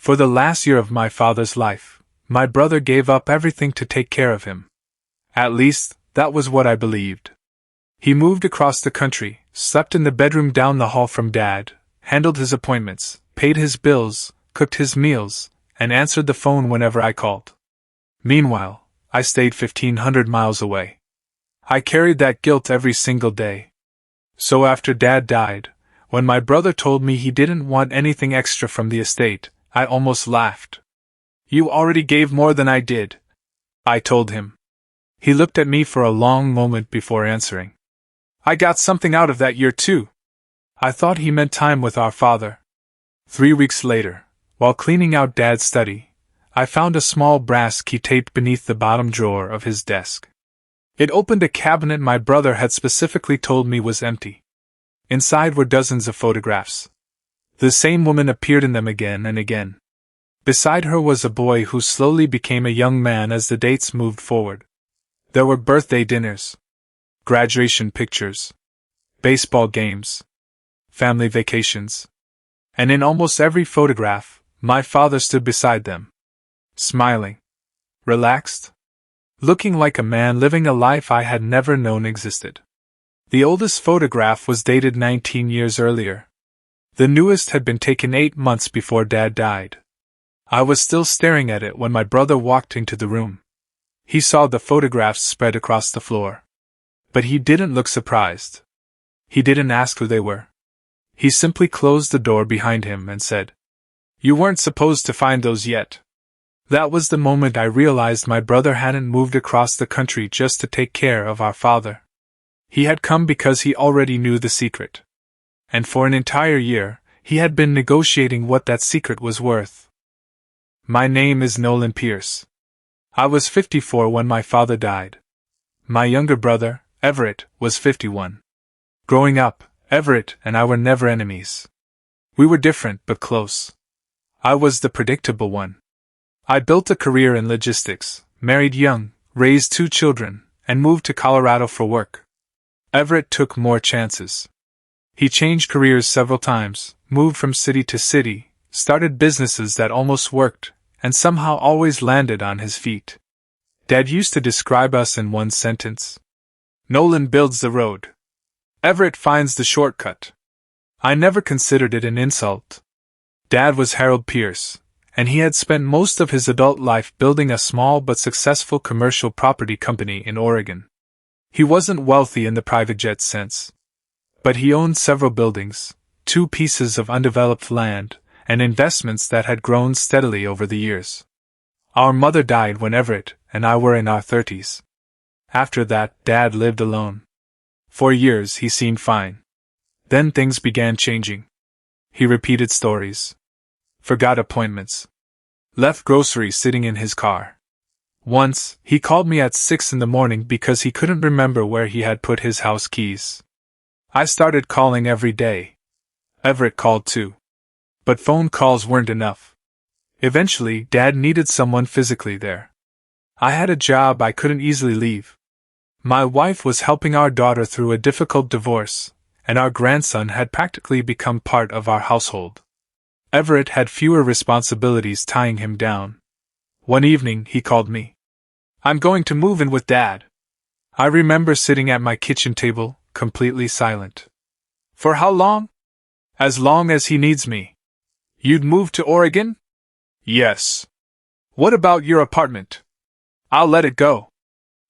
For the last year of my father's life, my brother gave up everything to take care of him. At least, that was what I believed. He moved across the country, slept in the bedroom down the hall from Dad, handled his appointments, paid his bills, cooked his meals, and answered the phone whenever I called. Meanwhile, I stayed 1,500 miles away. I carried that guilt every single day. So after Dad died, when my brother told me he didn't want anything extra from the estate, I almost laughed. "You already gave more than I did," I told him. He looked at me for a long moment before answering. "I got something out of that year too." I thought he meant time with our father. 3 weeks later, while cleaning out Dad's study, I found a small brass key taped beneath the bottom drawer of his desk. It opened a cabinet my brother had specifically told me was empty. Inside were dozens of photographs. The same woman appeared in them again and again. Beside her was a boy who slowly became a young man as the dates moved forward. There were birthday dinners, graduation pictures, baseball games, family vacations. And in almost every photograph, my father stood beside them, smiling, relaxed, looking like a man living a life I had never known existed. The oldest photograph was dated 19 years earlier. The newest had been taken 8 months before Dad died. I was still staring at it when my brother walked into the room. He saw the photographs spread across the floor. But he didn't look surprised. He didn't ask who they were. He simply closed the door behind him and said, "You weren't supposed to find those yet." That was the moment I realized my brother hadn't moved across the country just to take care of our father. He had come because he already knew the secret. And for an entire year, he had been negotiating what that secret was worth. My name is Nolan Pierce. I was 54 when my father died. My younger brother, Everett, was 51. Growing up, Everett and I were never enemies. We were different but close. I was the predictable one. I built a career in logistics, married young, raised 2 children, and moved to Colorado for work. Everett took more chances. He changed careers several times, moved from city to city, started businesses that almost worked, and somehow always landed on his feet. Dad used to describe us in one sentence. Nolan builds the road. Everett finds the shortcut. I never considered it an insult. Dad was Harold Pierce, and he had spent most of his adult life building a small but successful commercial property company in Oregon. He wasn't wealthy in the private jet sense. But he owned several buildings, 2 pieces of undeveloped land, and investments that had grown steadily over the years. Our mother died when Everett and I were in our 30s. After that, Dad lived alone. For years he seemed fine. Then things began changing. He repeated stories. Forgot appointments. Left groceries sitting in his car. Once, he called me at 6 in the morning because he couldn't remember where he had put his house keys. I started calling every day. Everett called too. But phone calls weren't enough. Eventually, Dad needed someone physically there. I had a job I couldn't easily leave. My wife was helping our daughter through a difficult divorce, and our grandson had practically become part of our household. Everett had fewer responsibilities tying him down. One evening, he called me. "I'm going to move in with Dad." I remember sitting at my kitchen table, completely silent. "For how long?" "As long as he needs me." "You'd move to Oregon?" "Yes." "What about your apartment?" "I'll let it go."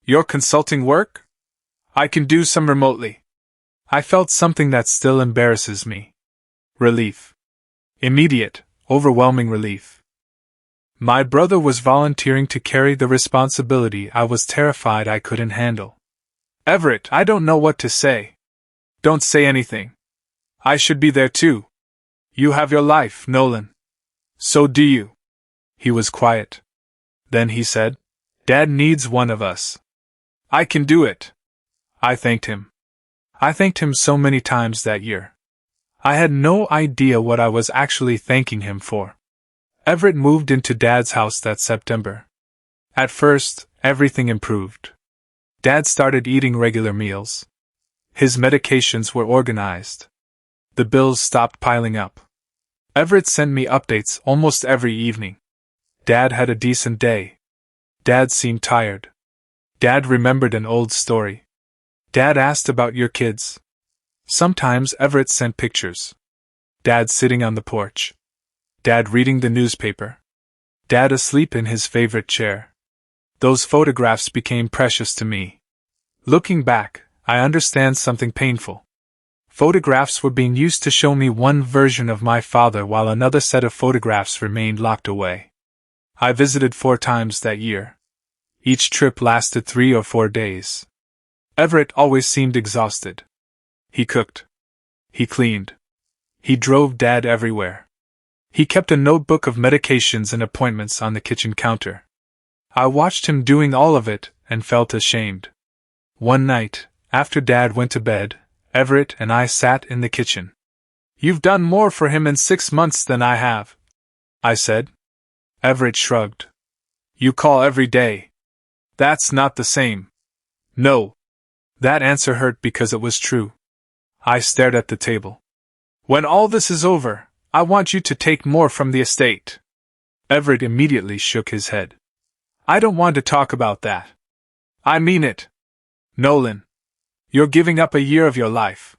"Your consulting work?" "I can do some remotely." I felt something that still embarrasses me. Relief. Immediate, overwhelming relief. My brother was volunteering to carry the responsibility I was terrified I couldn't handle. "Everett, I don't know what to say." "Don't say anything. I should be there too. You have your life, Nolan." "So do you." He was quiet. Then he said, "Dad needs one of us." "I can do it." I thanked him. I thanked him so many times that year. I had no idea what I was actually thanking him for. Everett moved into Dad's house that September. At first, everything improved. Dad started eating regular meals. His medications were organized. The bills stopped piling up. Everett sent me updates almost every evening. Dad had a decent day. Dad seemed tired. Dad remembered an old story. Dad asked about your kids. Sometimes Everett sent pictures. Dad sitting on the porch. Dad reading the newspaper. Dad asleep in his favorite chair. Those photographs became precious to me. Looking back, I understand something painful. Photographs were being used to show me one version of my father while another set of photographs remained locked away. I visited 4 times that year. Each trip lasted 3 or 4 days. Everett always seemed exhausted. He cooked. He cleaned. He drove Dad everywhere. He kept a notebook of medications and appointments on the kitchen counter. I watched him doing all of it and felt ashamed. One night, after Dad went to bed, Everett and I sat in the kitchen. "You've done more for him in 6 months than I have," I said. Everett shrugged. "You call every day. That's not the same." No. That answer hurt because it was true. I stared at the table. "When all this is over, I want you to take more from the estate." Everett immediately shook his head. "I don't want to talk about that. I mean it. Nolan, you're giving up a year of your life."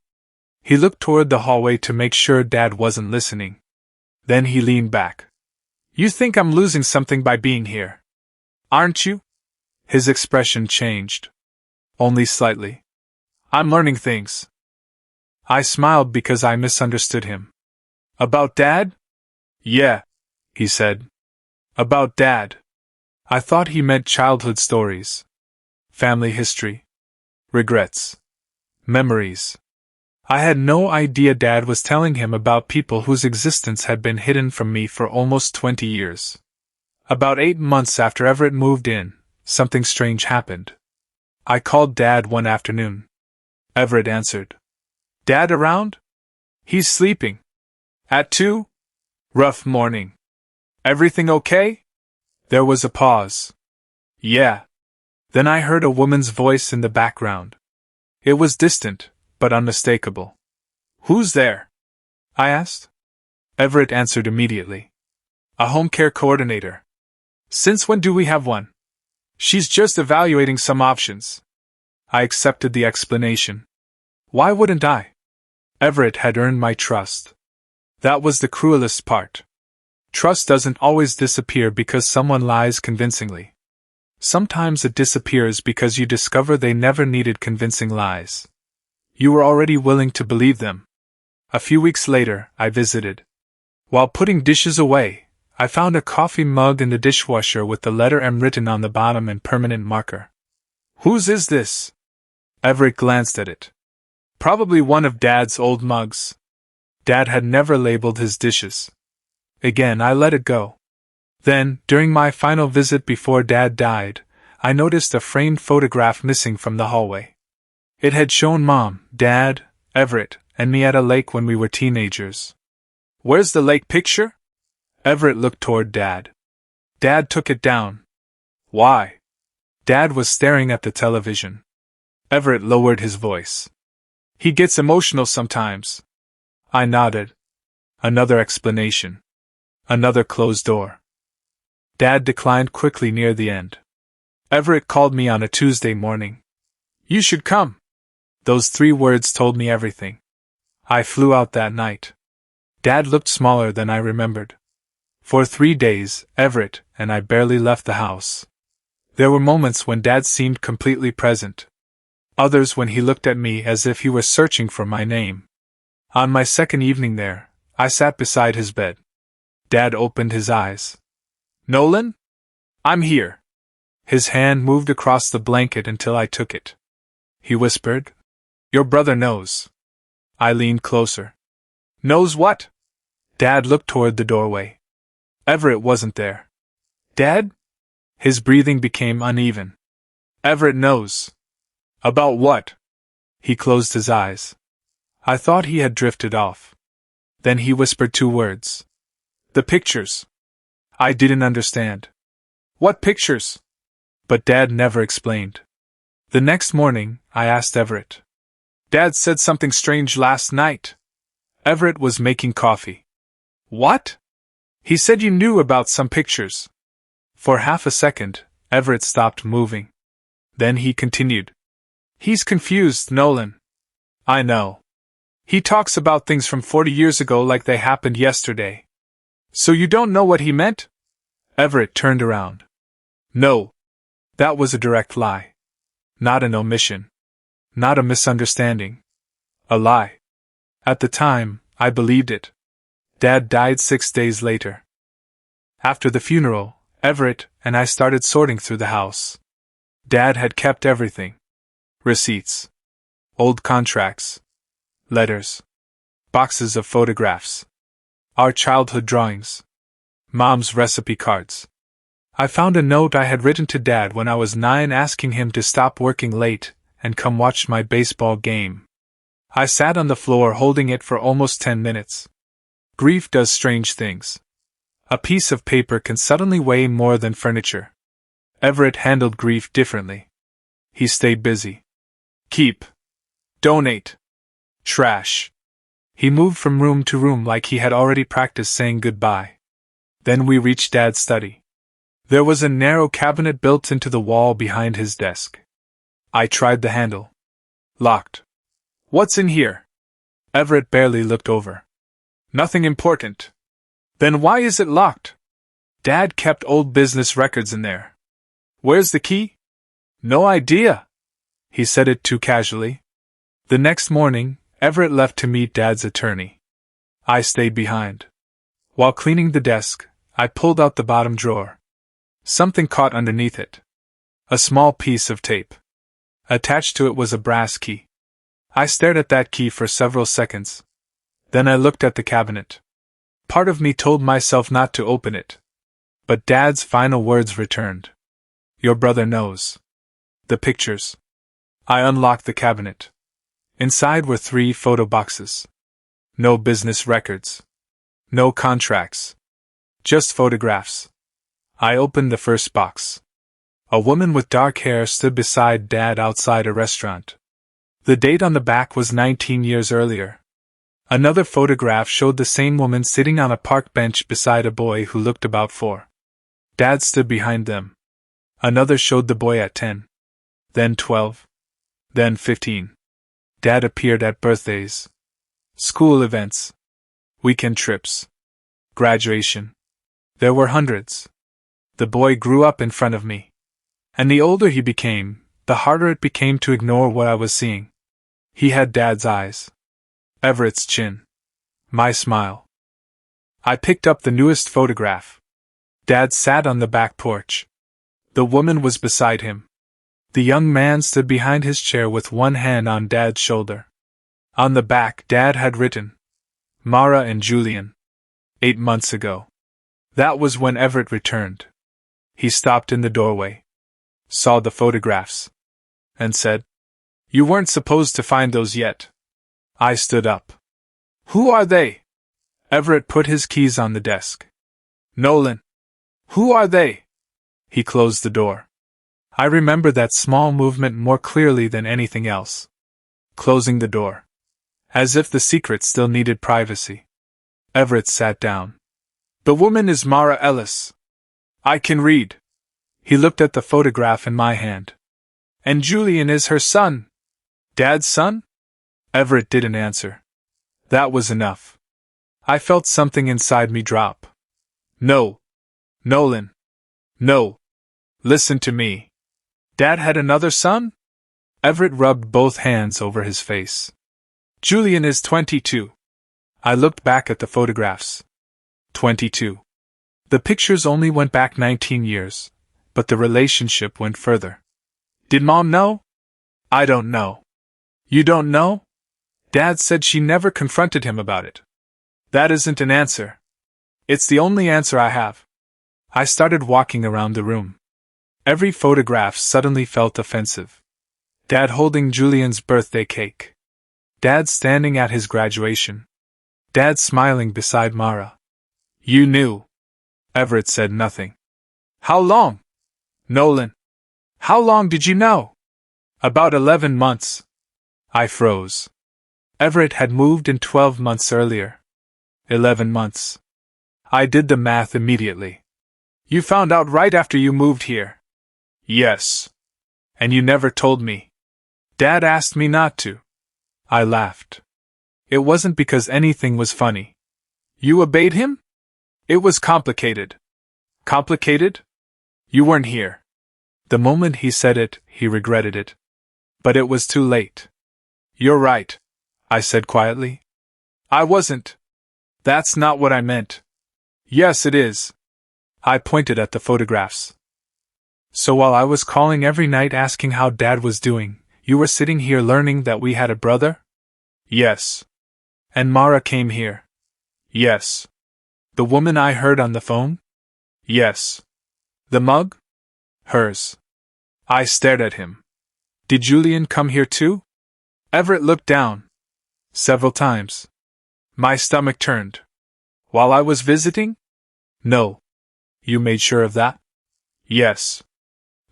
He looked toward the hallway to make sure Dad wasn't listening. Then he leaned back. "You think I'm losing something by being here, aren't you?" His expression changed. "Only slightly. I'm learning things." I smiled because I misunderstood him. "About Dad?" "Yeah," he said. "About Dad." I thought he meant childhood stories. Family history. Regrets. Memories. I had no idea Dad was telling him about people whose existence had been hidden from me for almost 20 years. About 8 months after Everett moved in, something strange happened. I called Dad one afternoon. Everett answered. "Dad around?" "He's sleeping." "At 2? Rough morning. Everything okay?" There was a pause. "Yeah." Then I heard a woman's voice in the background. It was distant, but unmistakable. "Who's there?" I asked. Everett answered immediately. "A home care coordinator." "Since when do we have one?" "She's just evaluating some options." I accepted the explanation. Why wouldn't I? Everett had earned my trust. That was the cruelest part. Trust doesn't always disappear because someone lies convincingly. Sometimes it disappears because you discover they never needed convincing lies. You were already willing to believe them. A few weeks later, I visited. While putting dishes away, I found a coffee mug in the dishwasher with the letter M written on the bottom in permanent marker. "Whose is this?" Everett glanced at it. Probably one of Dad's old mugs. Dad had never labeled his dishes. Again, I let it go. Then, during my final visit before Dad died, I noticed a framed photograph missing from the hallway. It had shown Mom, Dad, Everett, and me at a lake when we were teenagers. "Where's the lake picture?" Everett looked toward Dad. Dad took it down. "Why?" Dad was staring at the television. Everett lowered his voice. "He gets emotional sometimes." I nodded. Another explanation. Another closed door. Dad declined quickly near the end. Everett called me on a Tuesday morning. "You should come." Those 3 words told me everything. I flew out that night. Dad looked smaller than I remembered. For 3 days, Everett and I barely left the house. There were moments when Dad seemed completely present. Others when he looked at me as if he were searching for my name. On my second evening there, I sat beside his bed. Dad opened his eyes. "Nolan? I'm here." His hand moved across the blanket until I took it. He whispered, "Your brother knows." I leaned closer. "Knows what?" Dad looked toward the doorway. Everett wasn't there. "Dad?" His breathing became uneven. "Everett knows." "About what?" He closed his eyes. I thought he had drifted off. Then he whispered 2 words. "The pictures." I didn't understand. "What pictures?" But Dad never explained. The next morning, I asked Everett. "Dad said something strange last night." Everett was making coffee. What? He said you knew about some pictures. For half a second, Everett stopped moving. Then he continued. He's confused, Nolan. I know. He talks about things from 40 years ago like they happened yesterday. So you don't know what he meant? Everett turned around. No. That was a direct lie. Not an omission. Not a misunderstanding. A lie. At the time, I believed it. Dad died 6 days later. After the funeral, Everett and I started sorting through the house. Dad had kept everything. Receipts. Old contracts. Letters. Boxes of photographs. Our childhood drawings. Mom's recipe cards. I found a note I had written to Dad when I was 9 asking him to stop working late and come watch my baseball game. I sat on the floor holding it for almost 10 minutes. Grief does strange things. A piece of paper can suddenly weigh more than furniture. Everett handled grief differently. He stayed busy. Keep. Donate. Trash. He moved from room to room like he had already practiced saying goodbye. Then we reached Dad's study. There was a narrow cabinet built into the wall behind his desk. I tried the handle. Locked. What's in here? Everett barely looked over. Nothing important. Then why is it locked? Dad kept old business records in there. Where's the key? No idea. He said it too casually. The next morning, Everett left to meet Dad's attorney. I stayed behind. While cleaning the desk, I pulled out the bottom drawer. Something caught underneath it. A small piece of tape. Attached to it was a brass key. I stared at that key for several seconds. Then I looked at the cabinet. Part of me told myself not to open it. But Dad's final words returned. Your brother knows. The pictures. I unlocked the cabinet. Inside were 3 photo boxes. No business records. No contracts. Just photographs. I opened the first box. A woman with dark hair stood beside Dad outside a restaurant. The date on the back was 19 years earlier. Another photograph showed the same woman sitting on a park bench beside a boy who looked about 4. Dad stood behind them. Another showed the boy at 10. Then 12. Then 15. Dad appeared at birthdays. School events. Weekend trips. Graduation. There were hundreds. The boy grew up in front of me. And the older he became, the harder it became to ignore what I was seeing. He had Dad's eyes. Everett's chin. My smile. I picked up the newest photograph. Dad sat on the back porch. The woman was beside him. The young man stood behind his chair with one hand on Dad's shoulder. On the back, Dad had written, Mara and Julian. 8 months ago. That was when Everett returned. He stopped in the doorway, saw the photographs, and said, You weren't supposed to find those yet. I stood up. Who are they? Everett put his keys on the desk. Nolan. Who are they? He closed the door. I remember that small movement more clearly than anything else. Closing the door. As if the secret still needed privacy. Everett sat down. The woman is Mara Ellis. I can read. He looked at the photograph in my hand. And Julian is her son. Dad's son? Everett didn't answer. That was enough. I felt something inside me drop. No. Nolan. No. Listen to me. Dad had another son? Everett rubbed both hands over his face. Julian is 22. I looked back at the photographs. 22. The pictures only went back 19 years, but the relationship went further. Did Mom know? I don't know. You don't know? Dad said she never confronted him about it. That isn't an answer. It's the only answer I have. I started walking around the room. Every photograph suddenly felt offensive. Dad holding Julian's birthday cake. Dad standing at his graduation. Dad smiling beside Mara. You knew. Everett said nothing. How long? Nolan. How long did you know? About 11 months. I froze. Everett had moved in 12 months earlier. 11 months. I did the math immediately. You found out right after you moved here. Yes. And you never told me. Dad asked me not to. I laughed. It wasn't because anything was funny. You obeyed him? It was complicated. Complicated? You weren't here. The moment he said it, he regretted it. But it was too late. You're right, I said quietly. I wasn't. That's not what I meant. Yes, it is. I pointed at the photographs. So while I was calling every night asking how Dad was doing, you were sitting here learning that we had a brother? Yes. And Mara came here? Yes. The woman I heard on the phone? Yes. The mug? Hers. I stared at him. Did Julian come here too? Everett looked down. Several times. My stomach turned. While I was visiting? No. You made sure of that? Yes.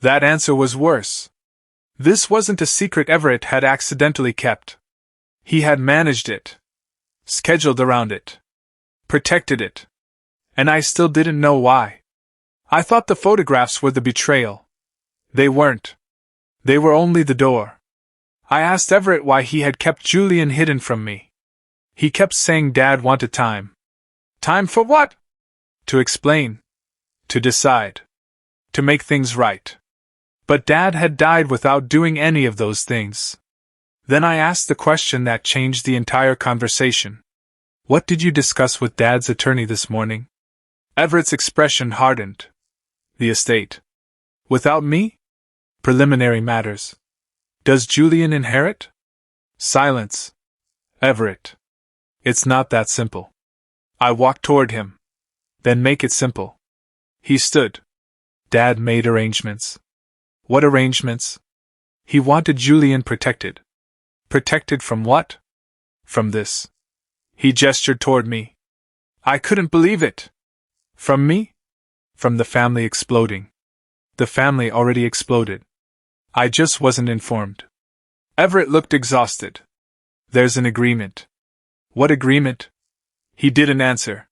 That answer was worse. This wasn't a secret Everett had accidentally kept. He had managed it. Scheduled around it. Protected it. And I still didn't know why. I thought the photographs were the betrayal. They weren't. They were only the door. I asked Everett why he had kept Julian hidden from me. He kept saying Dad wanted time. Time for what? To explain. To decide. To make things right. But Dad had died without doing any of those things. Then I asked the question that changed the entire conversation. What did you discuss with Dad's attorney this morning? Everett's expression hardened. The estate. Without me? Preliminary matters. Does Julian inherit? Silence. Everett. It's not that simple. I walked toward him. Then make it simple. He stood. Dad made arrangements. What arrangements? He wanted Julian protected. Protected from what? From this. He gestured toward me. I couldn't believe it. From me? From the family exploding. The family already exploded. I just wasn't informed. Everett looked exhausted. There's an agreement. What agreement? He didn't answer.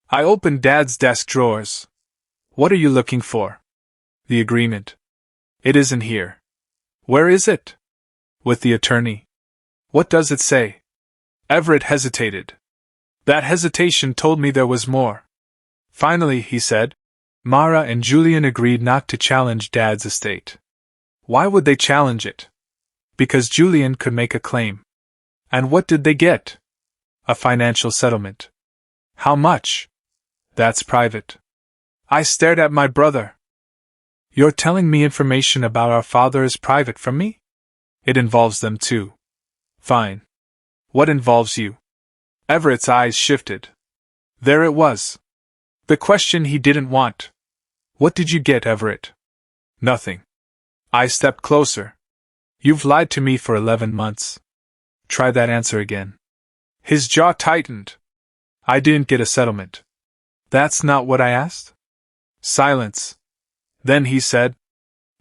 I opened Dad's desk drawers. What are you looking for? The agreement. It isn't here. Where is it? With the attorney. What does it say? Everett hesitated. That hesitation told me there was more. Finally, he said, Mara and Julian agreed not to challenge Dad's estate. Why would they challenge it? Because Julian could make a claim. And what did they get? A financial settlement. How much? That's private. I stared at my brother. You're telling me information about our father is private from me? It involves them too. Fine. What involves you? Everett's eyes shifted. There it was. The question he didn't want. What did you get, Everett? Nothing. I stepped closer. You've lied to me for 11 months. Try that answer again. His jaw tightened. I didn't get a settlement. That's not what I asked? Silence. Then he said,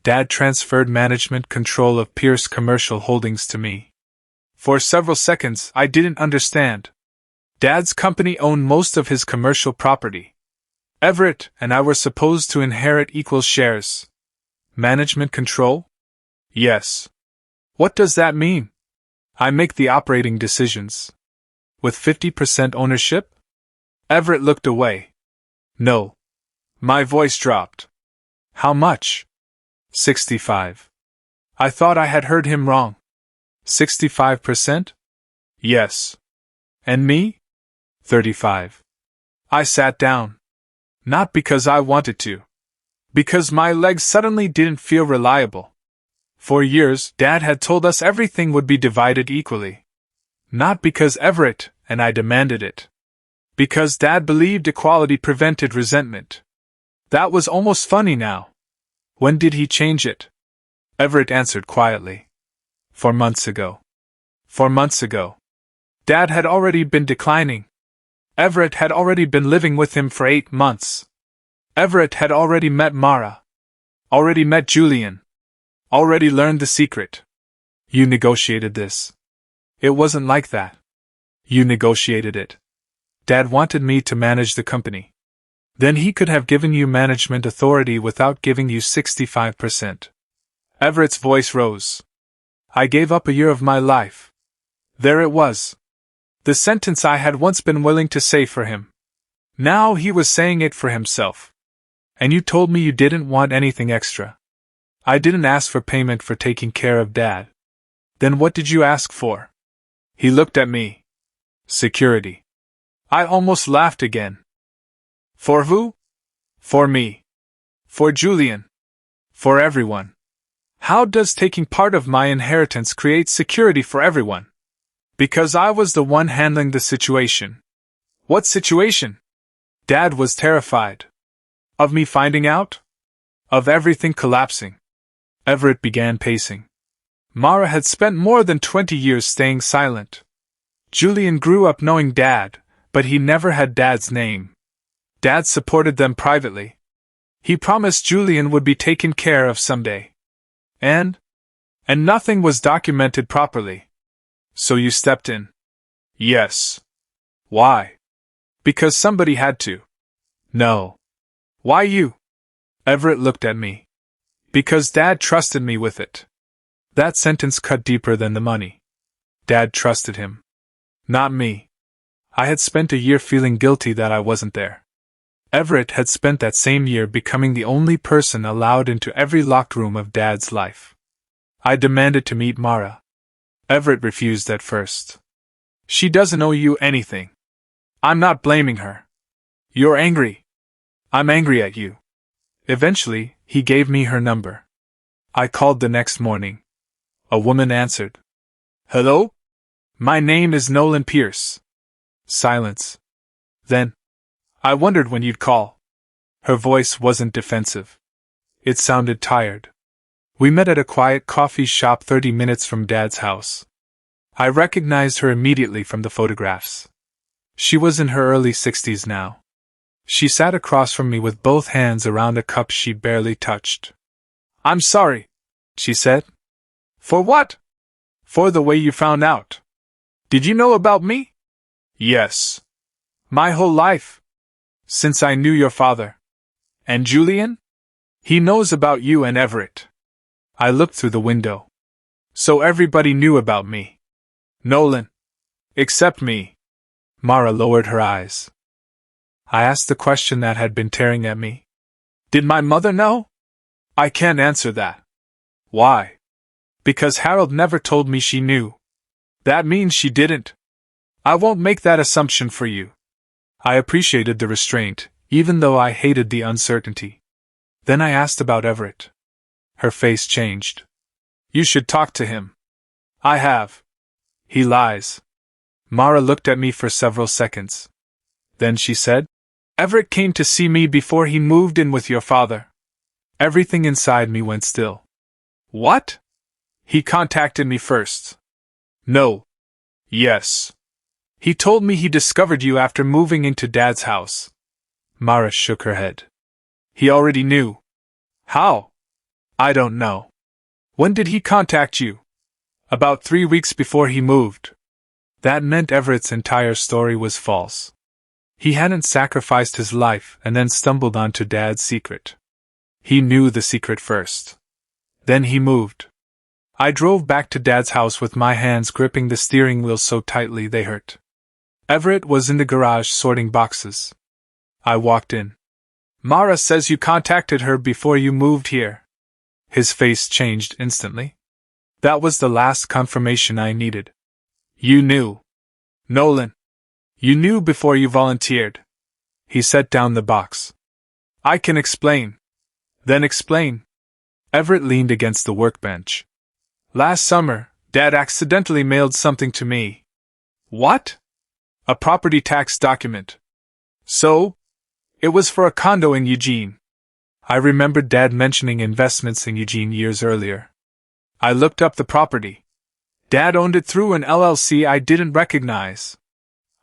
Dad transferred management control of Pierce Commercial Holdings to me. For several seconds, I didn't understand. Dad's company owned most of his commercial property. Everett and I were supposed to inherit equal shares. Management control? Yes. What does that mean? I make the operating decisions. With 50% ownership? Everett looked away. No. My voice dropped. How much? 65. I thought I had heard him wrong. 65%? Yes. And me? 35. I sat down. Not because I wanted to. Because my legs suddenly didn't feel reliable. For years, Dad had told us everything would be divided equally. Not because Everett and I demanded it. Because Dad believed equality prevented resentment. That was almost funny now. When did he change it? Everett answered quietly. 4 months ago. 4 months ago. Dad had already been declining. Everett had already been living with him for 8 months. Everett had already met Mara. Already met Julian. Already learned the secret. You negotiated this. It wasn't like that. You negotiated it. Dad wanted me to manage the company. Then he could have given you management authority without giving you 65%. Everett's voice rose. I gave up a year of my life. There it was. The sentence I had once been willing to say for him. Now he was saying it for himself. And you told me you didn't want anything extra. I didn't ask for payment for taking care of Dad. Then what did you ask for? He looked at me. Security. I almost laughed again. For who? For me. For Julian. For everyone. How does taking part of my inheritance create security for everyone? Because I was the one handling the situation. What situation? Dad was terrified. Of me finding out? Of everything collapsing. Everett began pacing. Mara had spent more than 20 years staying silent. Julian grew up knowing Dad, but he never had Dad's name. Dad supported them privately. He promised Julian would be taken care of someday. And nothing was documented properly. So you stepped in? Yes. Why? Because somebody had to. No. Why you? Everett looked at me. Because Dad trusted me with it. That sentence cut deeper than the money. Dad trusted him. Not me. I had spent a year feeling guilty that I wasn't there. Everett had spent that same year becoming the only person allowed into every locked room of Dad's life. I demanded to meet Mara. Everett refused at first. She doesn't owe you anything. I'm not blaming her. You're angry. I'm angry at you. Eventually, he gave me her number. I called the next morning. A woman answered. Hello? My name is Nolan Pierce. Silence. Then, I wondered when you'd call. Her voice wasn't defensive. It sounded tired. We met at a quiet coffee shop 30 minutes from Dad's house. I recognized her immediately from the photographs. She was in her early 60s now. She sat across from me with both hands around a cup she barely touched. I'm sorry, she said. For what? For the way you found out. Did you know about me? Yes. My whole life. Since I knew your father. And Julian? He knows about you and Everett. I looked through the window. So everybody knew about me. Nolan. Except me. Mara lowered her eyes. I asked the question that had been tearing at me. Did my mother know? I can't answer that. Why? Because Harold never told me she knew. That means she didn't. I won't make that assumption for you. I appreciated the restraint, even though I hated the uncertainty. Then I asked about Everett. Her face changed. You should talk to him. I have. He lies. Mara looked at me for several seconds. Then she said, Everett came to see me before he moved in with your father. Everything inside me went still. What? He contacted me first. No. Yes. He told me he discovered you after moving into Dad's house. Mara shook her head. He already knew. How? I don't know. When did he contact you? About 3 weeks before he moved. That meant Everett's entire story was false. He hadn't sacrificed his life and then stumbled onto Dad's secret. He knew the secret first. Then he moved. I drove back to Dad's house with my hands gripping the steering wheel so tightly they hurt. Everett was in the garage sorting boxes. I walked in. Mara says you contacted her before you moved here. His face changed instantly. That was the last confirmation I needed. You knew. Nolan. You knew before you volunteered. He set down the box. I can explain. Then explain. Everett leaned against the workbench. Last summer, Dad accidentally mailed something to me. What? A property tax document. So? It was for a condo in Eugene. I remembered Dad mentioning investments in Eugene years earlier. I looked up the property. Dad owned it through an LLC I didn't recognize.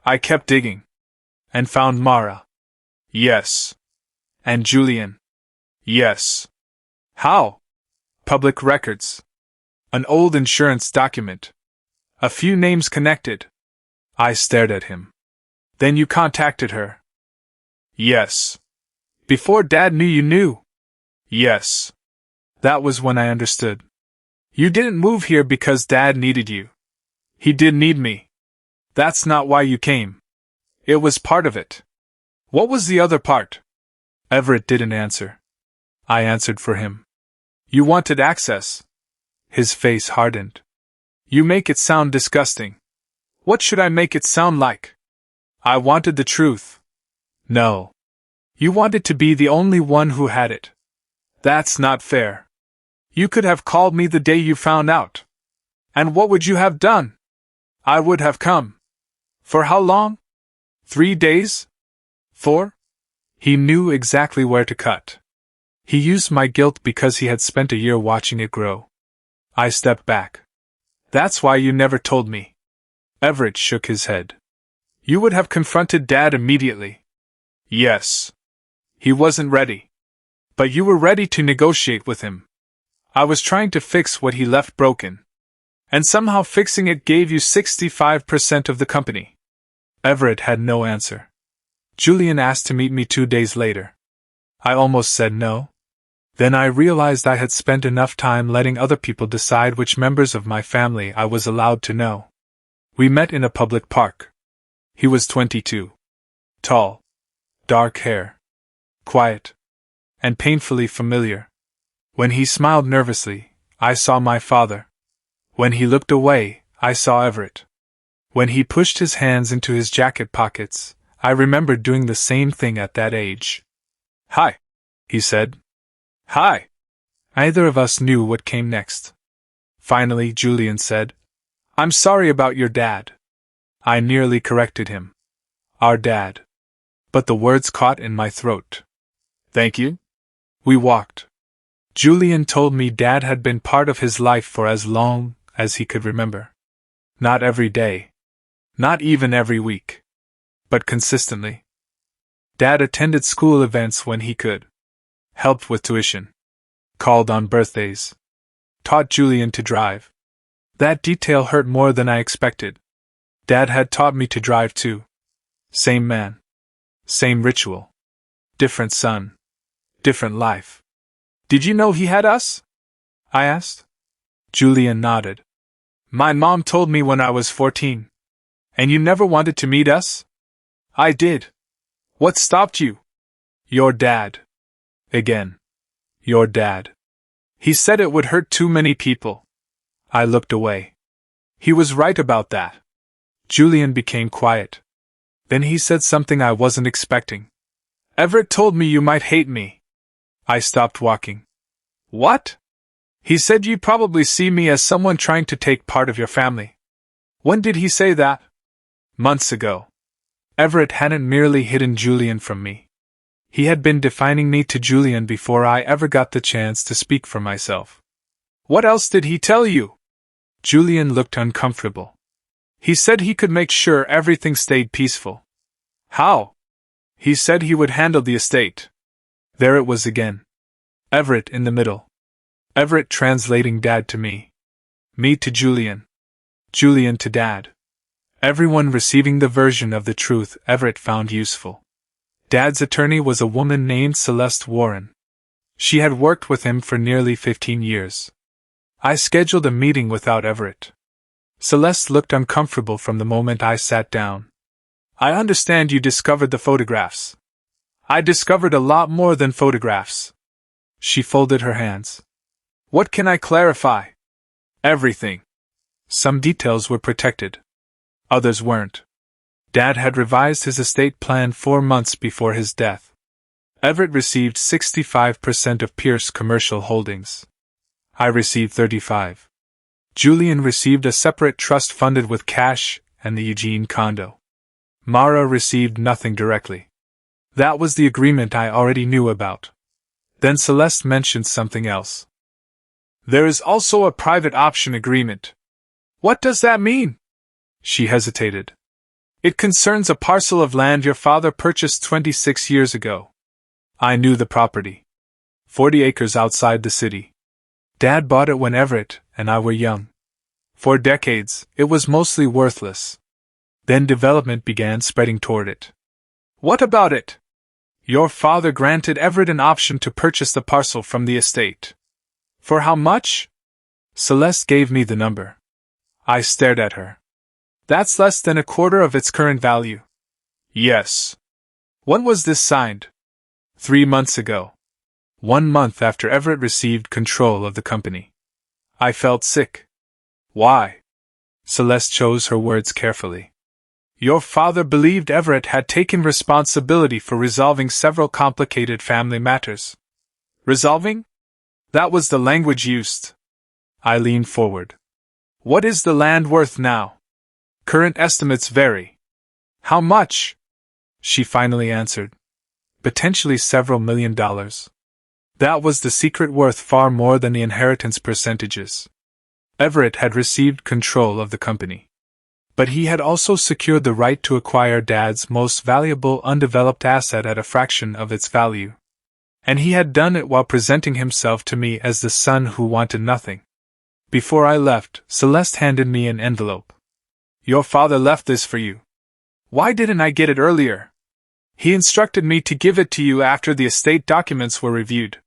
I kept digging. And found Mara. Yes. And Julian. Yes. How? Public records. An old insurance document. A few names connected. I stared at him. Then you contacted her. Yes. Before Dad knew you knew? Yes. That was when I understood. You didn't move here because Dad needed you. He did need me. That's not why you came. It was part of it. What was the other part? Everett didn't answer. I answered for him. You wanted access. His face hardened. You make it sound disgusting. What should I make it sound like? I wanted the truth. No. You wanted to be the only one who had it. That's not fair. You could have called me the day you found out. And what would you have done? I would have come. For how long? 3 days? 4? He knew exactly where to cut. He used my guilt because he had spent a year watching it grow. I stepped back. That's why you never told me. Everett shook his head. You would have confronted Dad immediately. Yes. He wasn't ready. But you were ready to negotiate with him. I was trying to fix what he left broken. And somehow fixing it gave you 65% of the company. Everett had no answer. Julian asked to meet me 2 days later. I almost said no. Then I realized I had spent enough time letting other people decide which members of my family I was allowed to know. We met in a public park. He was 22. Tall. Dark hair. Quiet. And painfully familiar. When he smiled nervously, I saw my father. When he looked away, I saw Everett. When he pushed his hands into his jacket pockets, I remembered doing the same thing at that age. Hi, he said. Hi. Neither of us knew what came next. Finally, Julian said, I'm sorry about your dad. I nearly corrected him. Our dad. But the words caught in my throat. Thank you. We walked. Julian told me Dad had been part of his life for as long as he could remember. Not every day. Not even every week. But consistently. Dad attended school events when he could. Helped with tuition. Called on birthdays. Taught Julian to drive. That detail hurt more than I expected. Dad had taught me to drive too. Same man. Same ritual. Different son. Different life. Did you know he had us? I asked. Julian nodded. My mom told me when I was 14. And you never wanted to meet us? I did. What stopped you? Your dad. Again. Your dad. He said it would hurt too many people. I looked away. He was right about that. Julian became quiet. Then he said something I wasn't expecting. Everett told me you might hate me. I stopped walking. What? He said you'd probably see me as someone trying to take part of your family. When did he say that? Months ago. Everett hadn't merely hidden Julian from me. He had been defining me to Julian before I ever got the chance to speak for myself. What else did he tell you? Julian looked uncomfortable. He said he could make sure everything stayed peaceful. How? He said he would handle the estate. There it was again. Everett in the middle. Everett translating Dad to me. Me to Julian. Julian to Dad. Everyone receiving the version of the truth Everett found useful. Dad's attorney was a woman named Celeste Warren. She had worked with him for nearly 15 years. I scheduled a meeting without Everett. Celeste looked uncomfortable from the moment I sat down. I understand you discovered the photographs. I discovered a lot more than photographs. She folded her hands. What can I clarify? Everything. Some details were protected. Others weren't. Dad had revised his estate plan 4 months before his death. Everett received 65% of Pierce's commercial holdings. I received 35%. Julian received a separate trust funded with cash and the Eugene condo. Mara received nothing directly. That was the agreement I already knew about. Then Celeste mentioned something else. There is also a private option agreement. What does that mean? She hesitated. It concerns a parcel of land your father purchased 26 years ago. I knew the property. 40 acres outside the city. Dad bought it when Everett and I were young. For decades, it was mostly worthless. Then development began spreading toward it. What about it? Your father granted Everett an option to purchase the parcel from the estate. For how much? Celeste gave me the number. I stared at her. That's less than a quarter of its current value. Yes. When was this signed? 3 months ago. 1 month after Everett received control of the company. I felt sick. Why? Celeste chose her words carefully. Your father believed Everett had taken responsibility for resolving several complicated family matters. Resolving? That was the language used. I leaned forward. What is the land worth now? Current estimates vary. How much? She finally answered. Potentially several $1,000,000. That was the secret, worth far more than the inheritance percentages. Everett had received control of the company. But he had also secured the right to acquire Dad's most valuable undeveloped asset at a fraction of its value. And he had done it while presenting himself to me as the son who wanted nothing. Before I left, Celeste handed me an envelope. Your father left this for you. Why didn't I get it earlier? He instructed me to give it to you after the estate documents were reviewed.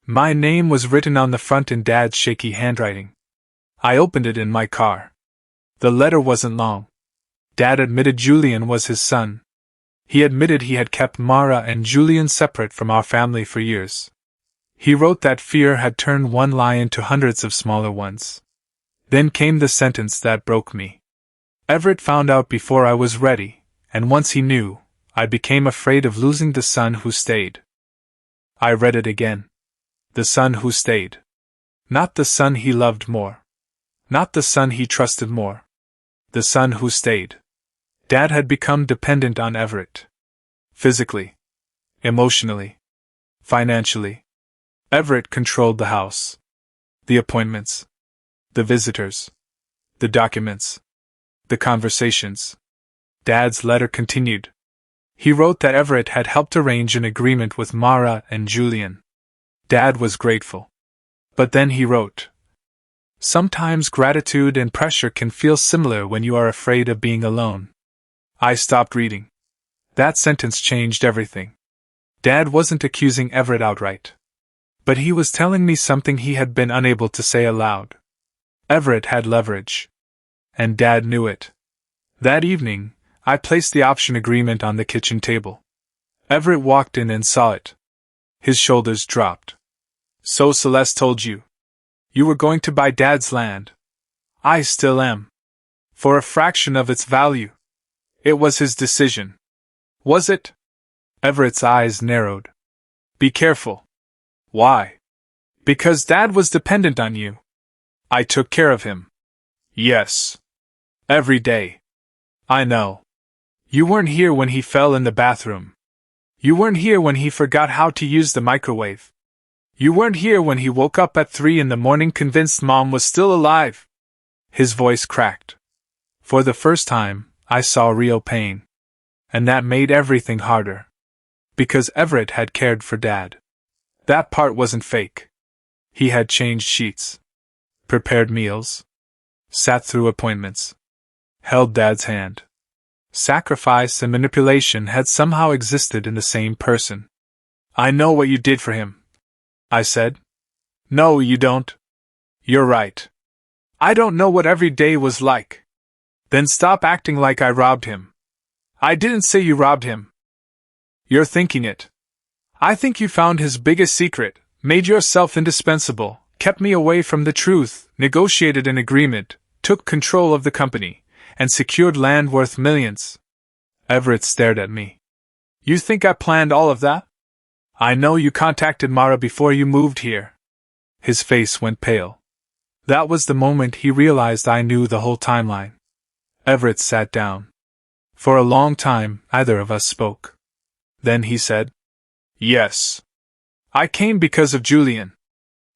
My name was written on the front in Dad's shaky handwriting. I opened it in my car. The letter wasn't long. Dad admitted Julian was his son. He admitted he had kept Mara and Julian separate from our family for years. He wrote that fear had turned one lie into hundreds of smaller ones. Then came the sentence that broke me. Everett found out before I was ready, and once he knew, I became afraid of losing the son who stayed. I read it again. The son who stayed. Not the son he loved more. Not the son he trusted more. The son who stayed. Dad had become dependent on Everett. Physically. Emotionally. Financially. Everett controlled the house. The appointments. The visitors. The documents. The conversations. Dad's letter continued. He wrote that Everett had helped arrange an agreement with Mara and Julian. Dad was grateful. But then he wrote, sometimes gratitude and pressure can feel similar when you are afraid of being alone. I stopped reading. That sentence changed everything. Dad wasn't accusing Everett outright. But he was telling me something he had been unable to say aloud. Everett had leverage. And Dad knew it. That evening, I placed the option agreement on the kitchen table. Everett walked in and saw it. His shoulders dropped. So Celeste told you. You were going to buy Dad's land. I still am. For a fraction of its value. It was his decision. Was it? Everett's eyes narrowed. Be careful. Why? Because Dad was dependent on you. I took care of him. Yes. Every day. I know. You weren't here when he fell in the bathroom. You weren't here when he forgot how to use the microwave. You weren't here when he woke up at 3 in the morning convinced Mom was still alive. His voice cracked. For the first time, I saw real pain. And that made everything harder. Because Everett had cared for Dad. That part wasn't fake. He had changed sheets. Prepared meals. Sat through appointments. Held Dad's hand. Sacrifice and manipulation had somehow existed in the same person. I know what you did for him, I said. No, you don't. You're right. I don't know what every day was like. Then stop acting like I robbed him. I didn't say you robbed him. You're thinking it. I think you found his biggest secret, made yourself indispensable, kept me away from the truth, negotiated an agreement, took control of the company, and secured land worth millions. Everett stared at me. You think I planned all of that? I know you contacted Mara before you moved here. His face went pale. That was the moment he realized I knew the whole timeline. Everett sat down. For a long time, neither of us spoke. Then he said, Yes. I came because of Julian.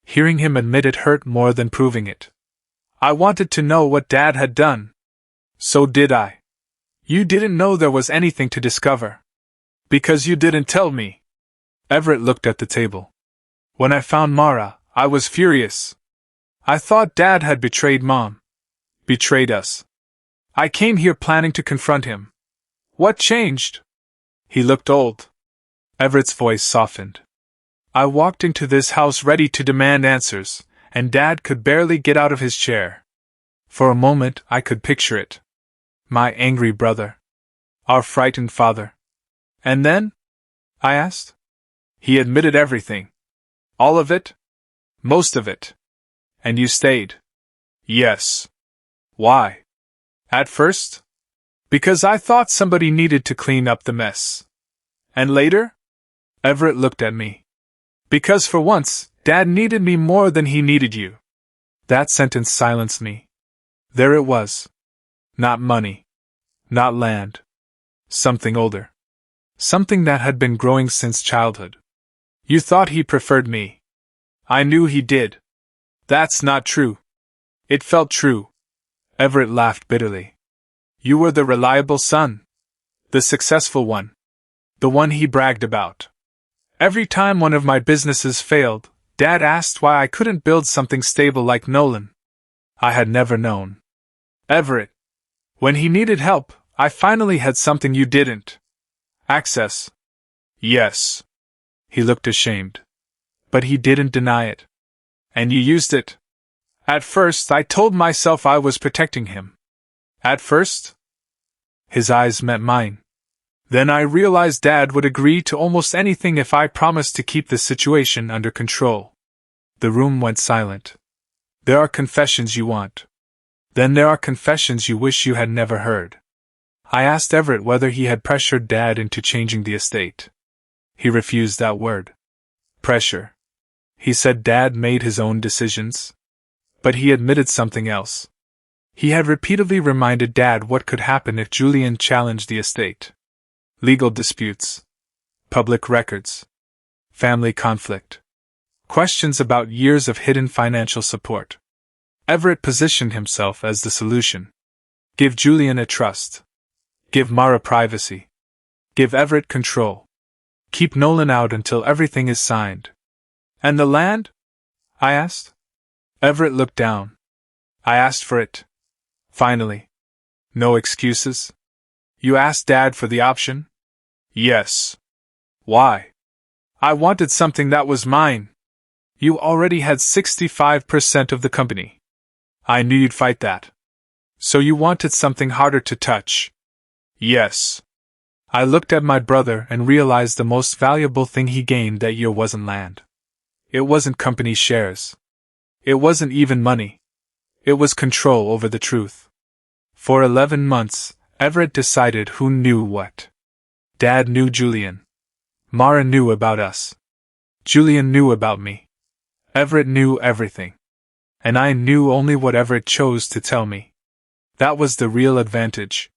Hearing him admit it hurt more than proving it. I wanted to know what Dad had done. So did I. You didn't know there was anything to discover. Because you didn't tell me. Everett looked at the table. When I found Mara, I was furious. I thought Dad had betrayed Mom. Betrayed us. I came here planning to confront him. What changed? He looked old. Everett's voice softened. I walked into this house ready to demand answers, and Dad could barely get out of his chair. For a moment, I could picture it. My angry brother. Our frightened father. And then? I asked. He admitted everything. All of it? Most of it. And you stayed? Yes. Why? At first? Because I thought somebody needed to clean up the mess. And later? Everett looked at me. Because for once, Dad needed me more than he needed you. That sentence silenced me. There it was. Not money. Not land. Something older. Something that had been growing since childhood. You thought he preferred me. I knew he did. That's not true. It felt true. Everett laughed bitterly. You were the reliable son. The successful one. The one he bragged about. Every time one of my businesses failed, Dad asked why I couldn't build something stable like Nolan. I had never known. Everett. When he needed help, I finally had something you didn't. Access. Yes. He looked ashamed. But he didn't deny it. And you used it. At first, I told myself I was protecting him. At first? His eyes met mine. Then I realized Dad would agree to almost anything if I promised to keep the situation under control. The room went silent. There are confessions you want. Then there are confessions you wish you had never heard. I asked Everett whether he had pressured Dad into changing the estate. He refused that word. Pressure. He said Dad made his own decisions. But he admitted something else. He had repeatedly reminded Dad what could happen if Julian challenged the estate. Legal disputes. Public records. Family conflict. Questions about years of hidden financial support. Everett positioned himself as the solution. Give Julian a trust. Give Mara privacy. Give Everett control. Keep Nolan out until everything is signed. And the land? I asked. Everett looked down. I asked for it. Finally. No excuses? You asked Dad for the option? Yes. Why? I wanted something that was mine. You already had 65% of the company. I knew you'd fight that. So you wanted something harder to touch. Yes. I looked at my brother and realized the most valuable thing he gained that year wasn't land. It wasn't company shares. It wasn't even money. It was control over the truth. For 11 months, Everett decided who knew what. Dad knew Julian. Mara knew about us. Julian knew about me. Everett knew everything. And I knew only what Everett chose to tell me. That was the real advantage.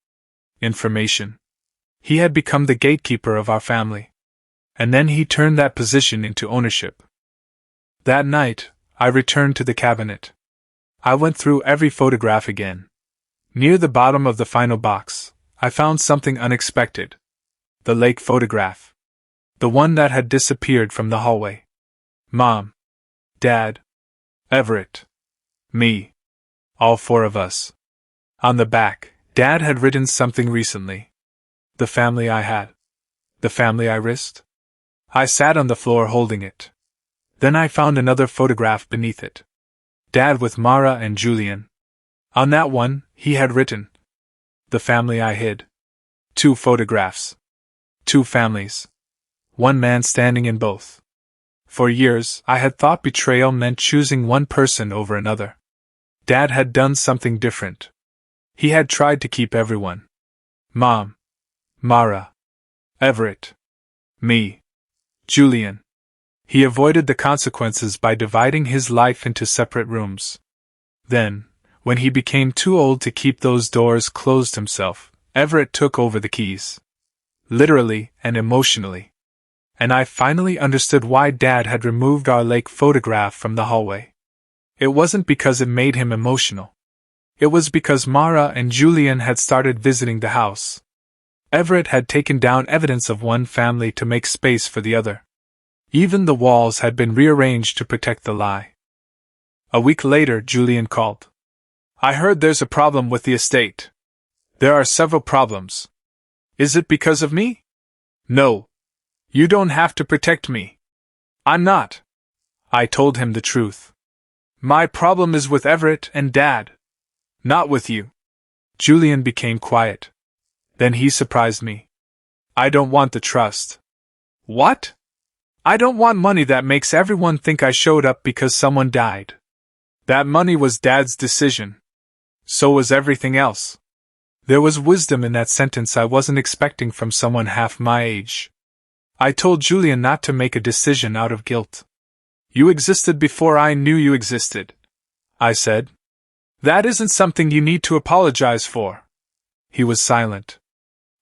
Information. He had become the gatekeeper of our family. And then he turned that position into ownership. That night, I returned to the cabinet. I went through every photograph again. Near the bottom of the final box, I found something unexpected. The lake photograph. The one that had disappeared from the hallway. Mom. Dad. Everett. Me. All four of us. On the back, Dad had written something recently. The family I had. The family I risked. I sat on the floor holding it. Then I found another photograph beneath it. Dad with Mara and Julian. On that one, he had written, the family I hid. 2 photographs. 2 families. 1 man standing in both. For years, I had thought betrayal meant choosing one person over another. Dad had done something different. He had tried to keep everyone. Mom. Mara. Everett. Me. Julian. He avoided the consequences by dividing his life into separate rooms. Then, when he became too old to keep those doors closed himself, Everett took over the keys. Literally and emotionally. And I finally understood why Dad had removed our lake photograph from the hallway. It wasn't because it made him emotional. It was because Mara and Julian had started visiting the house. Everett had taken down evidence of one family to make space for the other. Even the walls had been rearranged to protect the lie. A week later, Julian called. I heard there's a problem with the estate. There are several problems. Is it because of me? No. You don't have to protect me. I'm not. I told him the truth. My problem is with Everett and Dad. Not with you. Julian became quiet. Then he surprised me. I don't want the trust. What? I don't want money that makes everyone think I showed up because someone died. That money was Dad's decision. So was everything else. There was wisdom in that sentence I wasn't expecting from someone half my age. I told Julian not to make a decision out of guilt. You existed before I knew you existed, I said. That isn't something you need to apologize for. He was silent.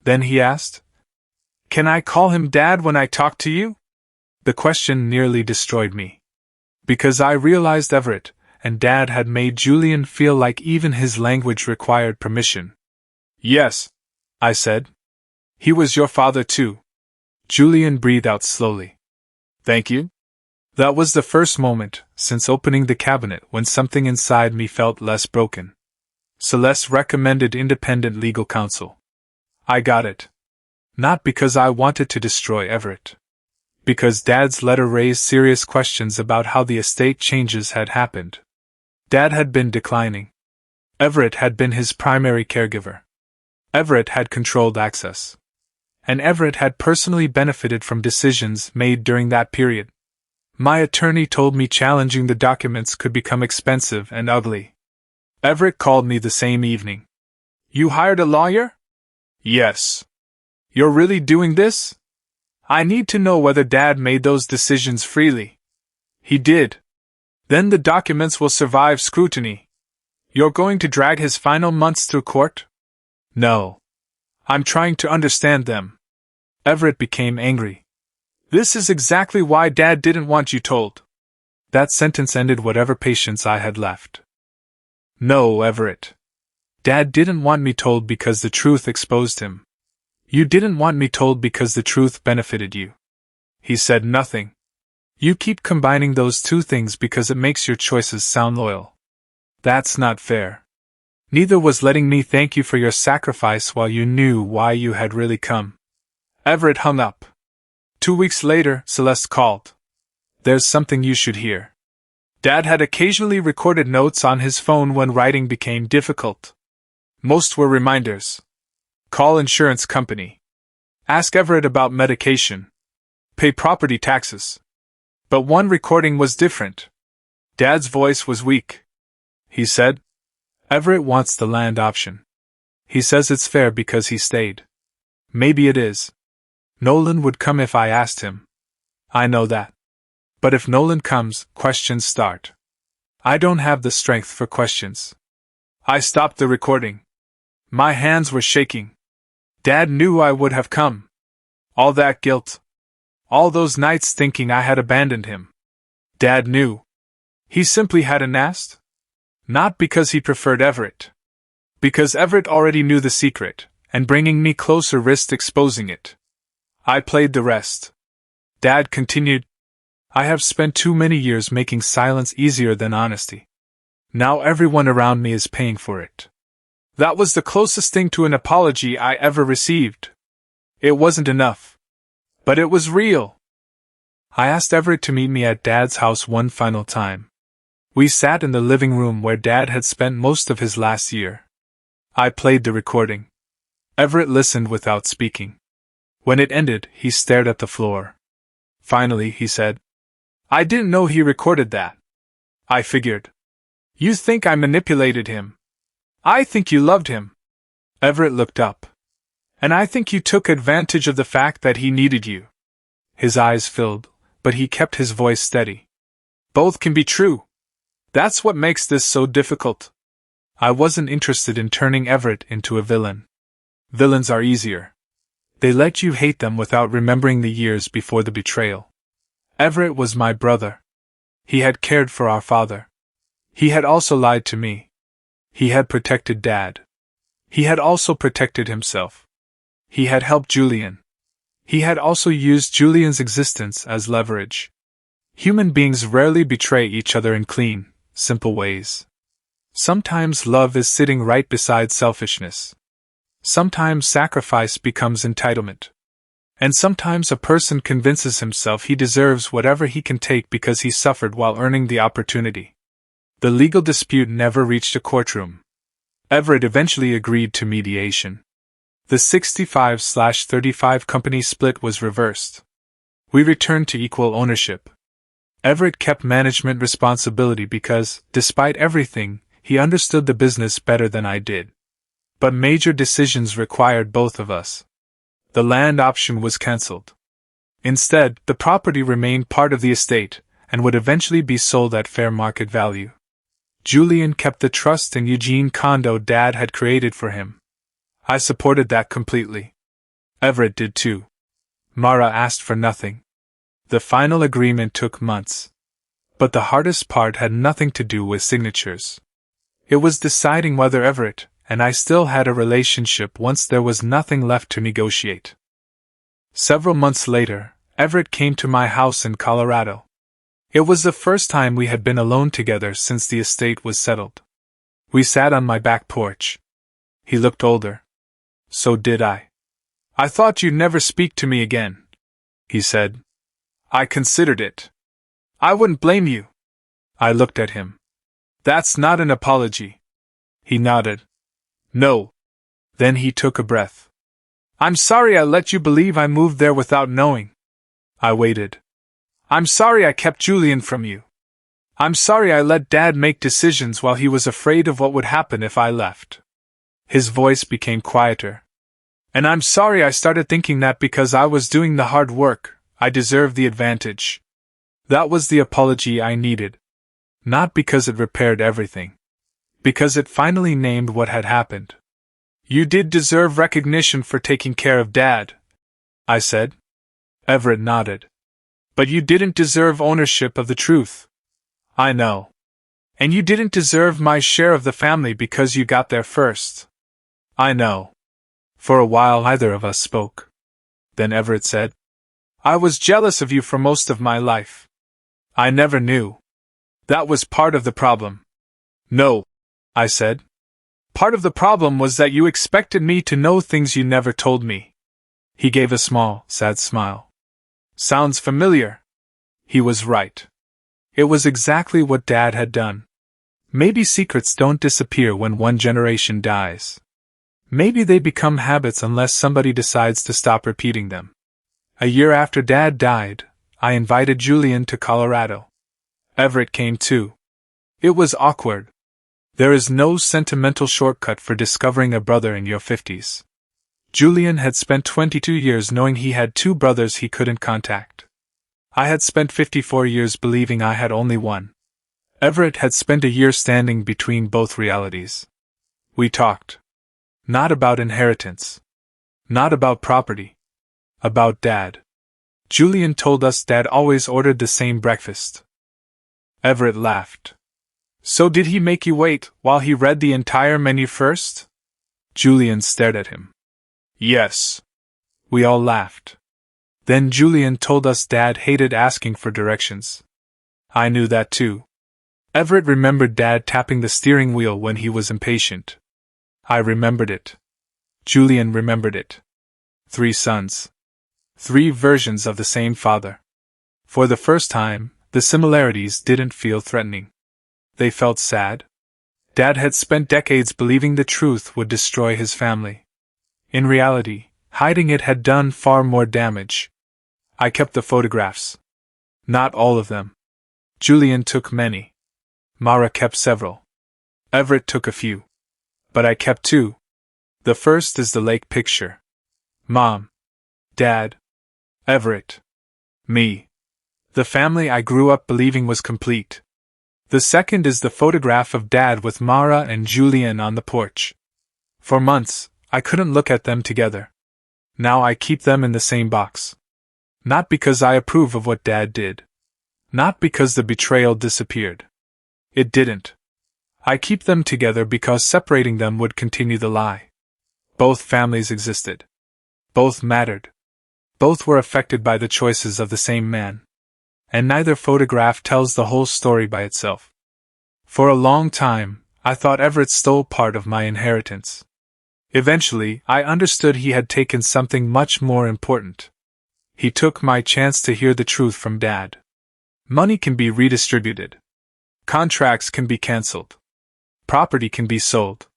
Then he asked, Can I call him Dad when I talk to you? The question nearly destroyed me. Because I realized Everett and Dad had made Julian feel like even his language required permission. Yes, I said. He was your father too. Julian breathed out slowly. Thank you. That was the first moment, since opening the cabinet, when something inside me felt less broken. Celeste recommended independent legal counsel. I got it. Not because I wanted to destroy Everett. Because Dad's letter raised serious questions about how the estate changes had happened. Dad had been declining. Everett had been his primary caregiver. Everett had controlled access. And Everett had personally benefited from decisions made during that period. My attorney told me challenging the documents could become expensive and ugly. Everett called me the same evening. You hired a lawyer? Yes. You're really doing this? I need to know whether Dad made those decisions freely. He did. Then the documents will survive scrutiny. You're going to drag his final months through court? No. I'm trying to understand them. Everett became angry. This is exactly why Dad didn't want you told. That sentence ended whatever patience I had left. No, Everett. Dad didn't want me told because the truth exposed him. You didn't want me told because the truth benefited you. He said nothing. You keep combining those two things because it makes your choices sound loyal. That's not fair. Neither was letting me thank you for your sacrifice while you knew why you had really come. Everett hung up. 2 weeks later, Celeste called. There's something you should hear. Dad had occasionally recorded notes on his phone when writing became difficult. Most were reminders. Call insurance company. Ask Everett about medication. Pay property taxes. But one recording was different. Dad's voice was weak. He said, Everett wants the land option. He says it's fair because he stayed. Maybe it is. Nolan would come if I asked him. I know that. But if Nolan comes, questions start. I don't have the strength for questions. I stopped the recording. My hands were shaking. Dad knew I would have come. All that guilt. All those nights thinking I had abandoned him. Dad knew. He simply hadn't asked. Not because he preferred Everett. Because Everett already knew the secret, and bringing me closer risked exposing it. I played the rest. Dad continued, I have spent too many years making silence easier than honesty. Now everyone around me is paying for it. That was the closest thing to an apology I ever received. It wasn't enough. But it was real. I asked Everett to meet me at Dad's house one final time. We sat in the living room where Dad had spent most of his last year. I played the recording. Everett listened without speaking. When it ended, he stared at the floor. Finally, he said, I didn't know he recorded that. I figured. You think I manipulated him. I think you loved him. Everett looked up. And I think you took advantage of the fact that he needed you. His eyes filled, but he kept his voice steady. Both can be true. That's what makes this so difficult. I wasn't interested in turning Everett into a villain. Villains are easier. They let you hate them without remembering the years before the betrayal. Everett was my brother. He had cared for our father. He had also lied to me. He had protected Dad. He had also protected himself. He had helped Julian. He had also used Julian's existence as leverage. Human beings rarely betray each other in clean, simple ways. Sometimes love is sitting right beside selfishness. Sometimes sacrifice becomes entitlement. And sometimes a person convinces himself he deserves whatever he can take because he suffered while earning the opportunity. The legal dispute never reached a courtroom. Everett eventually agreed to mediation. The 65/35 company split was reversed. We returned to equal ownership. Everett kept management responsibility because, despite everything, he understood the business better than I did. But major decisions required both of us. The land option was cancelled. Instead, the property remained part of the estate, and would eventually be sold at fair market value. Julian kept the trust in Eugene condo Dad had created for him. I supported that completely. Everett did too. Mara asked for nothing. The final agreement took months. But the hardest part had nothing to do with signatures. It was deciding whether Everett and I still had a relationship once there was nothing left to negotiate. Several months later, Everett came to my house in Colorado. It was the first time we had been alone together since the estate was settled. We sat on my back porch. He looked older. So did I. "I thought you'd never speak to me again," he said. "I considered it. I wouldn't blame you." I looked at him. "That's not an apology." He nodded. "No." Then he took a breath. "I'm sorry I let you believe I moved there without knowing." I waited. "I'm sorry I kept Julian from you. I'm sorry I let Dad make decisions while he was afraid of what would happen if I left." His voice became quieter. "And I'm sorry I started thinking that because I was doing the hard work, I deserved the advantage." That was the apology I needed. Not because it repaired everything. Because it finally named what had happened. "You did deserve recognition for taking care of Dad," I said. Everett nodded. "But you didn't deserve ownership of the truth." "I know. And you didn't deserve my share of the family because you got there first." "I know." For a while neither of us spoke. Then Everett said, "I was jealous of you for most of my life. I never knew. That was part of the problem." "No," I said. "Part of the problem was that you expected me to know things you never told me." He gave a small, sad smile. "Sounds familiar." He was right. It was exactly what Dad had done. Maybe secrets don't disappear when one generation dies. Maybe they become habits unless somebody decides to stop repeating them. A year after Dad died, I invited Julian to Colorado. Everett came too. It was awkward. There is no sentimental shortcut for discovering a brother in your 50s. Julian had spent 22 years knowing he had two brothers he couldn't contact. I had spent 54 years believing I had only one. Everett had spent a year standing between both realities. We talked. Not about inheritance. Not about property. About Dad. Julian told us Dad always ordered the same breakfast. Everett laughed. "So did he make you wait while he read the entire menu first?" Julian stared at him. "Yes." We all laughed. Then Julian told us Dad hated asking for directions. I knew that too. Everett remembered Dad tapping the steering wheel when he was impatient. I remembered it. Julian remembered it. 3 sons. 3 versions of the same father. For the first time, the similarities didn't feel threatening. They felt sad. Dad had spent decades believing the truth would destroy his family. In reality, hiding it had done far more damage. I kept the photographs. Not all of them. Julian took many. Mara kept several. Everett took a few. But I kept 2. The first is the lake picture. Mom. Dad. Everett. Me. The family I grew up believing was complete. The second is the photograph of Dad with Mara and Julian on the porch. For months, I couldn't look at them together. Now I keep them in the same box. Not because I approve of what Dad did. Not because the betrayal disappeared. It didn't. I keep them together because separating them would continue the lie. Both families existed. Both mattered. Both were affected by the choices of the same man. And neither photograph tells the whole story by itself. For a long time, I thought Everett stole part of my inheritance. Eventually, I understood he had taken something much more important. He took my chance to hear the truth from Dad. Money can be redistributed. Contracts can be cancelled. Property can be sold.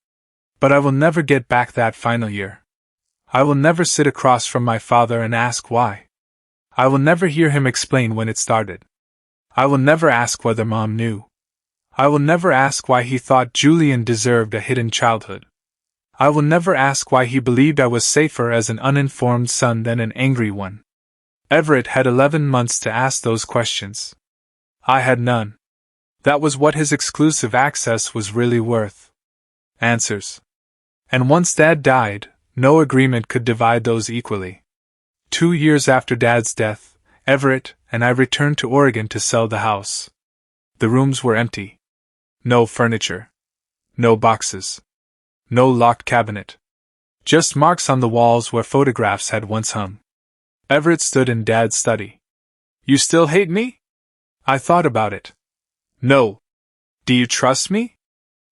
But I will never get back that final year. I will never sit across from my father and ask why. I will never hear him explain when it started. I will never ask whether Mom knew. I will never ask why he thought Julian deserved a hidden childhood. I will never ask why he believed I was safer as an uninformed son than an angry one. Everett had 11 months to ask those questions. I had none. That was what his exclusive access was really worth. Answers. And once Dad died, no agreement could divide those equally. 2 years after Dad's death, Everett and I returned to Oregon to sell the house. The rooms were empty. No furniture. No boxes. No locked cabinet. Just marks on the walls where photographs had once hung. Everett stood in Dad's study. "You still hate me?" I thought about it. "No. Do you trust me?"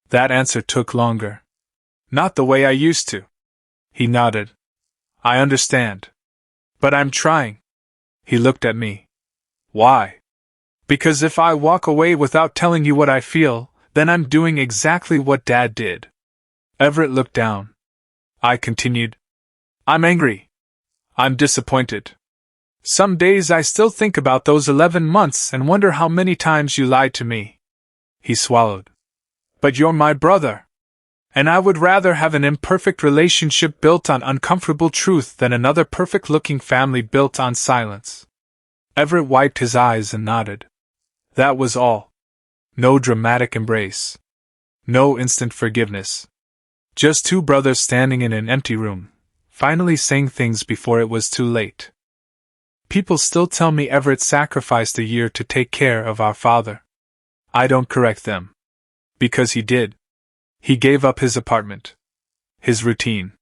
That answer took longer. "Not the way I used to." He nodded. "I understand. But I'm trying." He looked at me. "Why?" "Because if I walk away without telling you what I feel, then I'm doing exactly what Dad did." Everett looked down. I continued. "I'm angry. I'm disappointed. Some days I still think about those 11 months and wonder how many times you lied to me." He swallowed. "But you're my brother. And I would rather have an imperfect relationship built on uncomfortable truth than another perfect-looking family built on silence." Everett wiped his eyes and nodded. That was all. No dramatic embrace. No instant forgiveness. Just two brothers standing in an empty room, finally saying things before it was too late. People still tell me Everett sacrificed a year to take care of our father. I don't correct them. Because he did. He gave up his apartment. His routine.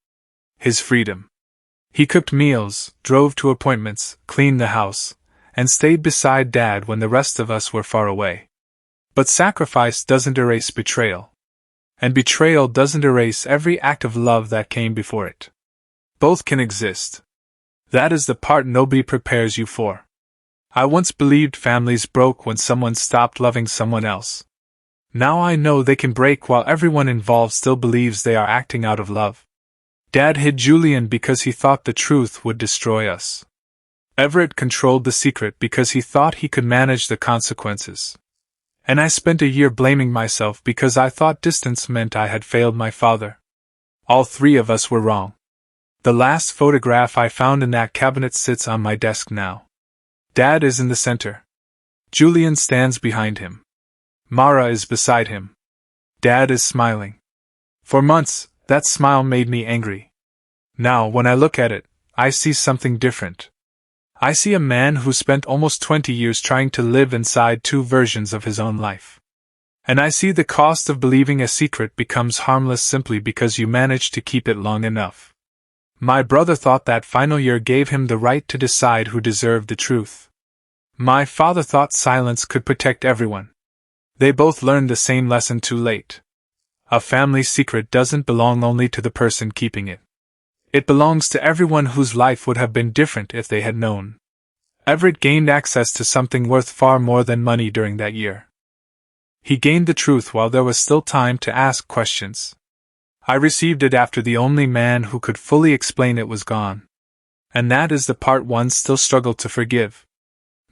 His freedom. He cooked meals, drove to appointments, cleaned the house, and stayed beside Dad when the rest of us were far away. But sacrifice doesn't erase betrayal. And betrayal doesn't erase every act of love that came before it. Both can exist. That is the part nobody prepares you for. I once believed families broke when someone stopped loving someone else. Now I know they can break while everyone involved still believes they are acting out of love. Dad hid Julian because he thought the truth would destroy us. Everett controlled the secret because he thought he could manage the consequences. And I spent a year blaming myself because I thought distance meant I had failed my father. All three of us were wrong. The last photograph I found in that cabinet sits on my desk now. Dad is in the center. Julian stands behind him. Mara is beside him. Dad is smiling. For months, that smile made me angry. Now, when I look at it, I see something different. I see a man who spent almost 20 years trying to live inside two versions of his own life. And I see the cost of believing a secret becomes harmless simply because you manage to keep it long enough. My brother thought that final year gave him the right to decide who deserved the truth. My father thought silence could protect everyone. They both learned the same lesson too late. A family secret doesn't belong only to the person keeping it. It belongs to everyone whose life would have been different if they had known. Everett gained access to something worth far more than money during that year. He gained the truth while there was still time to ask questions. I received it after the only man who could fully explain it was gone. And that is the part one still struggled to forgive.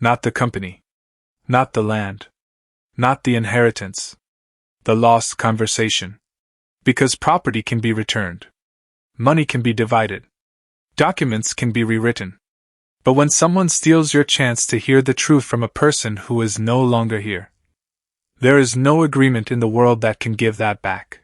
Not the company. Not the land. Not the inheritance. The lost conversation. Because property can be returned. Money can be divided. Documents can be rewritten. But when someone steals your chance to hear the truth from a person who is no longer here, there is no agreement in the world that can give that back.